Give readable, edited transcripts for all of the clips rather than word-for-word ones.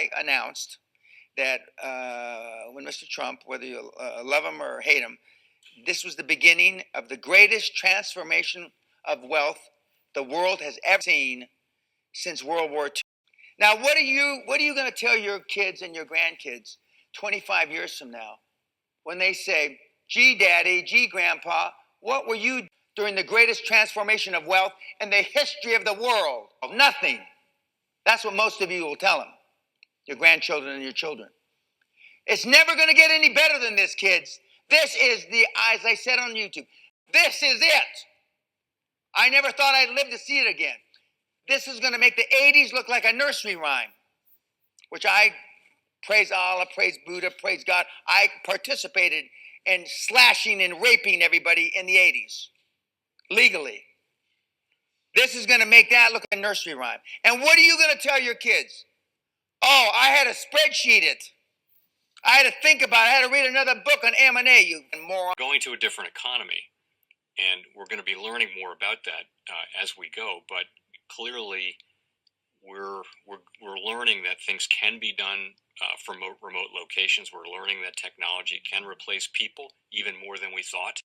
I announced that when Mr. Trump, whether you love him or hate him, this was the beginning of the greatest transformation of wealth the world has ever seen since World War II. Now, what are you going to tell your kids and your grandkids 25 years from now when they say, gee, Daddy, gee, Grandpa, what were you during the greatest transformation of wealth in the history of the world? Nothing. That's what most of you will tell them, your grandchildren and your children. It's never going to get any better than this, kids. This is as I said on YouTube, this is it. I never thought I'd live to see it again. This is going to make the 80s look like a nursery rhyme, which I praise Allah, praise Buddha, praise God. I participated in slashing and raping everybody in the 80s, legally. This is going to make that look like a nursery rhyme. And what are you going to tell your kids? Oh, I had to spreadsheet it. I had to think about it. I had to read another book on M&A, you moron. Going to a different economy, and we're going to be learning more about that as we go. But clearly, we're learning that things can be done from remote locations. We're learning that technology can replace people even more than we thought.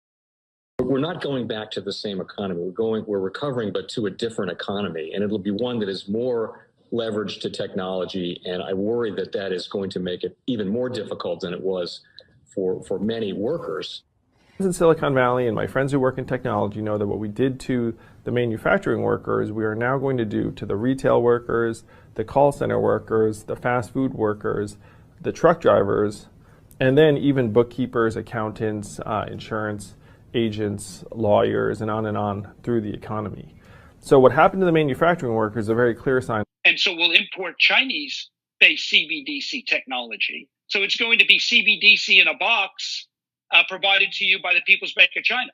We're not going back to the same economy. We're recovering, but to a different economy, and it'll be one that is more leveraged to technology. And I worry that that is going to make it even more difficult than it was for many workers. In Silicon Valley, and my friends who work in technology know that what we did to the manufacturing workers, we are now going to do to the retail workers, the call center workers, the fast food workers, the truck drivers, and then even bookkeepers, accountants, insurance agents, lawyers, and on through the economy. So what happened to the manufacturing workers is a very clear sign. And so we'll import Chinese-based CBDC technology. So it's going to be CBDC in a box provided to you by the People's Bank of China.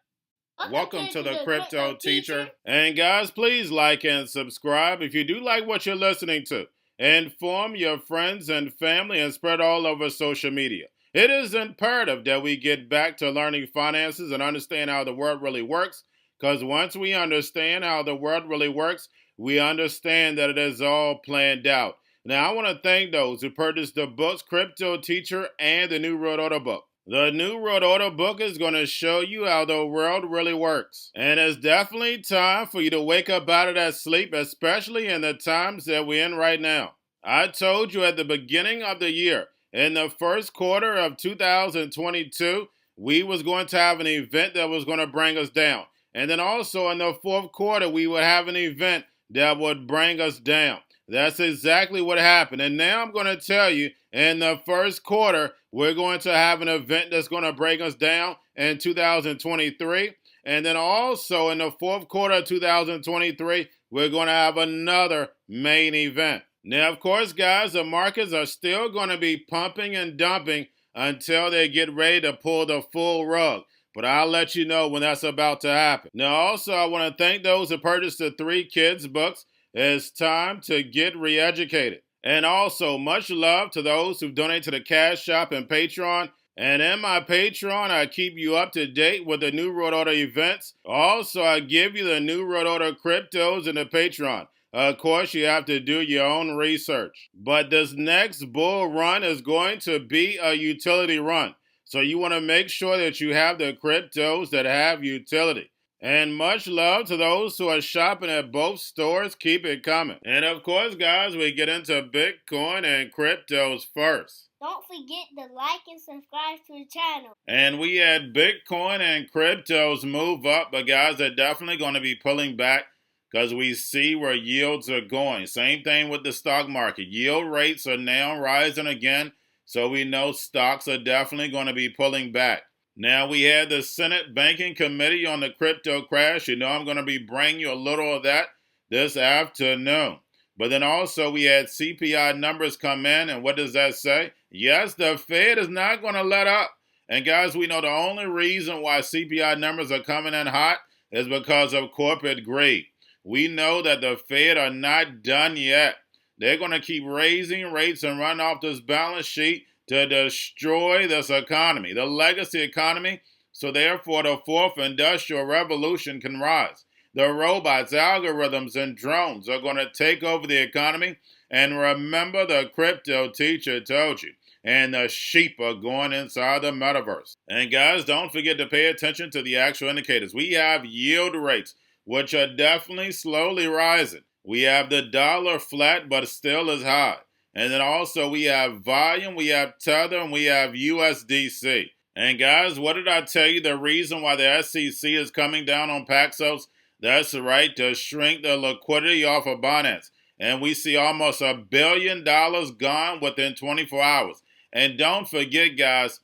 Welcome to the Crypto Teacher. And guys, please like and subscribe if you do like what you're listening to. Inform your friends and family and spread all over social media. It is imperative that we get back to learning finances and understand how the world really works, because once we understand how the world really works, we understand that it is all planned out. Now, I want to thank those who purchased the books Cryptoteacher and the New World Order book. The New World Order book is going to show you how the world really works. And it's definitely time for you to wake up out of that sleep, especially in the times that we're in right now. I told you at the beginning of the year, in the first quarter of 2022, we was going to have an event that was going to bring us down. And then also in the fourth quarter, we would have an event that would bring us down. That's exactly what happened. And now I'm going to tell you, in the first quarter, we're going to have an event that's going to bring us down in 2023. And then also in the fourth quarter of 2023, we're going to have another main event. Now, of course, guys, the markets are still going to be pumping and dumping until they get ready to pull the full rug. But I'll let you know when that's about to happen. Now, also, I want to thank those who purchased the 3 kids books. It's time to get re-educated. And also, much love to those who donate to the Cash Shop and Patreon. And in my Patreon, I keep you up to date with the New World Order events. Also, I give you the New World Order cryptos in the Patreon. Of course, you have to do your own research. But this next bull run is going to be a utility run. So you want to make sure that you have the cryptos that have utility. And much love to those who are shopping at both stores. Keep it coming. And of course, guys, we get into Bitcoin and cryptos first. Don't forget to like and subscribe to the channel. And we had Bitcoin and cryptos move up, but guys, they're definitely going to be pulling back because we see where yields are going. Same thing with the stock market. Yield rates are now rising again, so we know stocks are definitely going to be pulling back. Now, we had the Senate Banking Committee on the crypto crash. You know I'm going to be bringing you a little of that this afternoon. But then also we had CPI numbers come in, and what does that say? Yes, the Fed is not going to let up. And guys, we know the only reason why CPI numbers are coming in hot is because of corporate greed. We know that the Fed are not done yet. They're going to keep raising rates and run off this balance sheet to destroy this economy, the legacy economy, so therefore the fourth industrial revolution can rise. The robots, algorithms, and drones are going to take over the economy, And remember, the crypto teacher told you. And the sheep are going inside the metaverse. And guys, don't forget to pay attention to the actual indicators. We have yield rates, which are definitely slowly rising. We have the dollar flat, but still is high. And then also we have volume, we have Tether, and we have USDC. And guys, what did I tell you the reason why the SEC is coming down on Paxos? That's right, to shrink the liquidity off of Binance. And we see almost $1 billion gone within 24 hours. And don't forget, guys,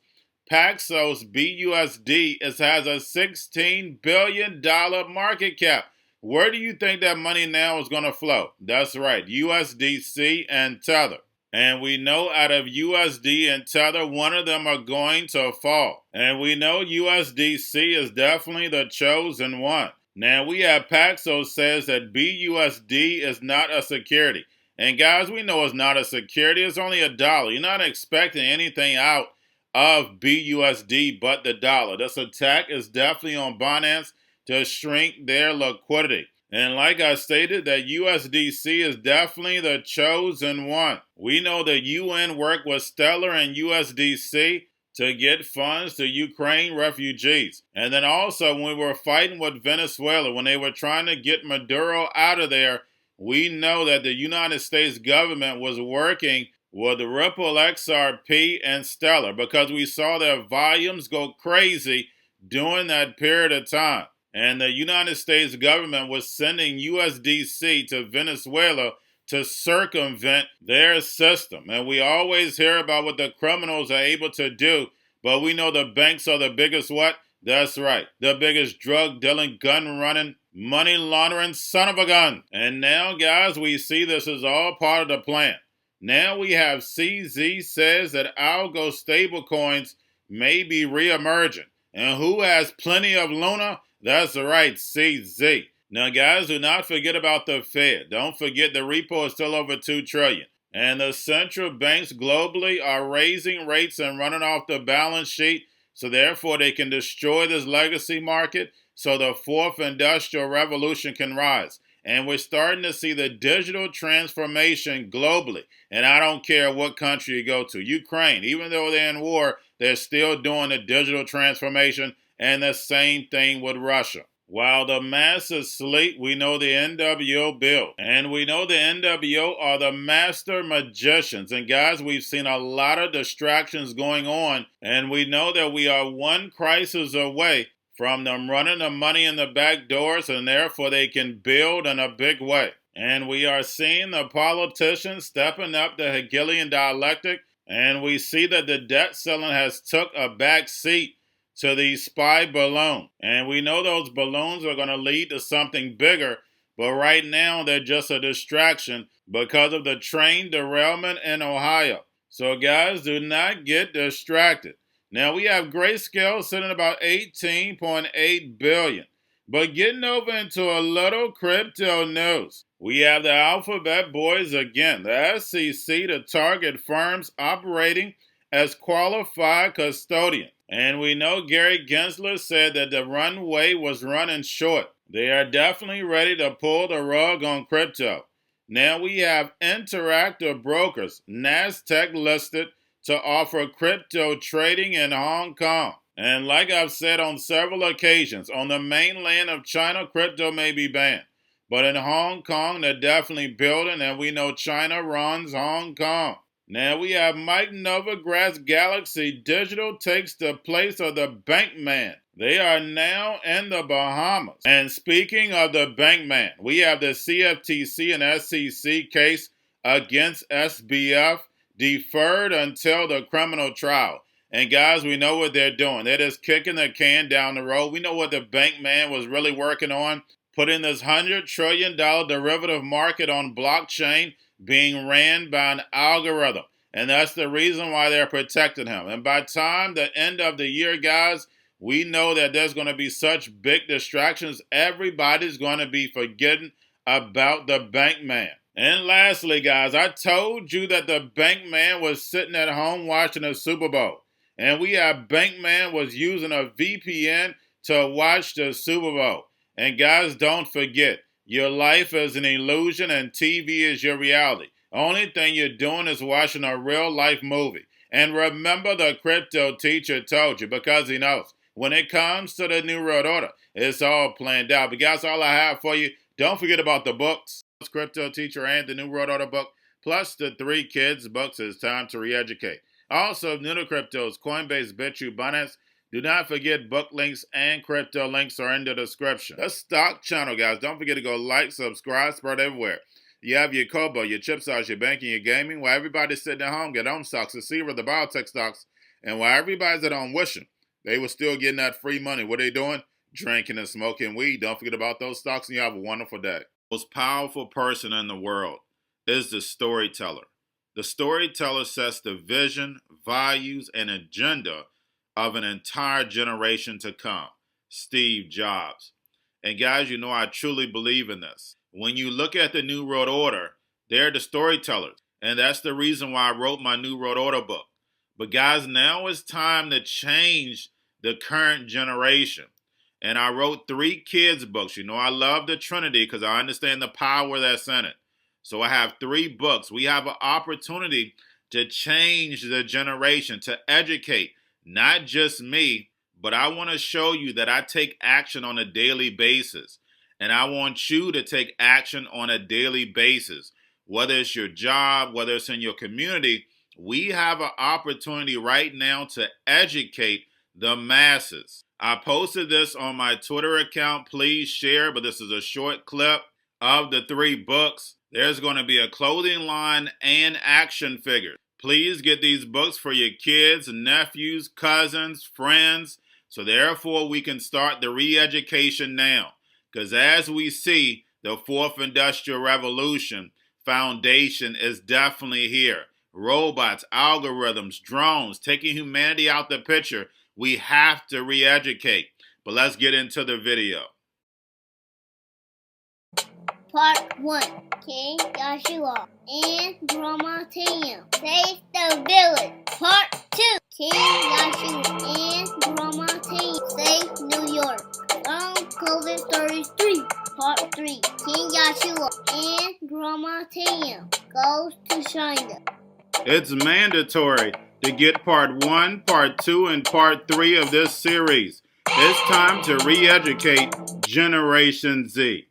Paxos BUSD has a $16 billion market cap. Where do you think that money now is going to flow? That's right, USDC and Tether. And we know out of USD and Tether, one of them are going to fall. And we know USDC is definitely the chosen one. Now we have Paxos says that BUSD is not a security. And guys, we know it's not a security. It's only $1. You're not expecting anything out of BUSD but the dollar. This attack is definitely on Binance to shrink their liquidity. And like I stated, that USDC is definitely the chosen one. We know the UN worked with Stellar and USDC to get funds to Ukraine refugees. And then also when we were fighting with Venezuela, when they were trying to get Maduro out of there, we know that the United States government was working with Ripple, Xrp, and Stellar because we saw their volumes go crazy during that period of time. And the United States government was sending USDC to Venezuela to circumvent their system. And we always hear about what the criminals are able to do, but we know the banks are the biggest what? That's right, the biggest drug dealing, gun running, money laundering son of a gun. And now, guys, we see this is all part of the plan. Now we have CZ says that algo stablecoins may be re-emerging. And who has plenty of Luna? That's right, CZ. Now, guys, do not forget about the Fed. Don't forget the repo is still over $2 trillion. And the central banks globally are raising rates and running off the balance sheet, so therefore they can destroy this legacy market so the fourth industrial revolution can rise. And we're starting to see the digital transformation globally. And I don't care what country you go to. Ukraine, even though they're in war, they're still doing the digital transformation. And the same thing with Russia. While the masses sleep, we know the NWO build. And we know the NWO are the master magicians. And guys, we've seen a lot of distractions going on. And we know that we are one crisis away from them running the money in the back doors, and therefore they can build in a big way. And we are seeing the politicians stepping up the Hegelian dialectic. And we see that the debt ceiling has took a back seat to these spy balloons. And we know those balloons are going to lead to something bigger, but right now they're just a distraction because of the train derailment in Ohio. So guys, do not get distracted. Now we have Grayscale sitting about 18.8 billion. But getting over into a little crypto news. We have the Alphabet Boys again, the SEC to target firms operating as qualified custodians. And we know Gary Gensler said that the runway was running short. They are definitely ready to pull the rug on crypto. Now we have Interactive Brokers, NASDAQ listed, to offer crypto trading in Hong Kong. And like I've said on several occasions, on the mainland of China, crypto may be banned. But in Hong Kong, they're definitely building, and we know China runs Hong Kong. Now we have Mike Novogratz Galaxy Digital takes the place of the Bankman. They are now in the Bahamas. And speaking of the Bankman, we have the CFTC and SEC case against SBF deferred until the criminal trial. And guys, we know what they're doing. They're just kicking the can down the road. We know what the Bankman was really working on, putting this $100 trillion derivative market on blockchain being ran by an algorithm. And that's the reason why they're protecting him. And by the time the end of the year, guys, we know that there's going to be such big distractions. Everybody's going to be forgetting about the Bankman. And lastly, guys, I told you that the Bankman was sitting at home watching the Super Bowl. And we have Bankman was using a VPN to watch the Super Bowl. And guys, don't forget, your life is an illusion and TV is your reality. Only thing you're doing is watching a real-life movie. And remember, the crypto teacher told you, because he knows. When it comes to the New World Order, it's all planned out. But guys, all I have for you, don't forget about the books, Crypto Teacher and the New World Order book, plus the 3 kids books. It's time to re-educate. Also, new to cryptos, Coinbase, Bitrue, Binance. Do not forget book links and crypto links are in the description. The stock channel, guys. Don't forget to go like, subscribe, spread everywhere. You have your Kobo, your chip stocks, your banking, your gaming. While everybody's sitting at home, get home stocks, the Xrp, the biotech stocks. And while everybody's at home wishing they were still getting that free money, what are they doing? Drinking and smoking weed. Don't forget about those stocks, and you have a wonderful day. The most powerful person in the world is the storyteller. The storyteller sets the vision, values, and agenda of an entire generation to come. Steve Jobs. And guys, you know I truly believe in this. When you look at the New World Order, they're the storytellers. And that's the reason why I wrote my New World Order book. But guys, now it's time to change the current generation. And I wrote 3 kids books. You know I love the Trinity because I understand the power that's in it. So I have 3 books. We have an opportunity to change the generation, to educate, not just me, but I want to show you that I take action on a daily basis. And I want you to take action on a daily basis. Whether it's your job, whether it's in your community, we have an opportunity right now to educate the masses. I posted this on my Twitter account. Please share, but this is a short clip of the 3 books. There's going to be a clothing line and action figures. Please get these books for your kids, nephews, cousins, friends, so therefore we can start the re-education now. Because as we see, the 4th Industrial Revolution foundation is definitely here. Robots, algorithms, drones, taking humanity out the picture. We have to re-educate. But let's get into the video. Part 1. King Joshua and Grandma Tam save the village. Part 2. King Joshua and Grandma Tam save New York from COVID-33. Part 3. King Joshua and Grandma Tam goes to China. It's mandatory to get part 1, part 2, and part 3 of this series. It's time to re-educate Generation Z.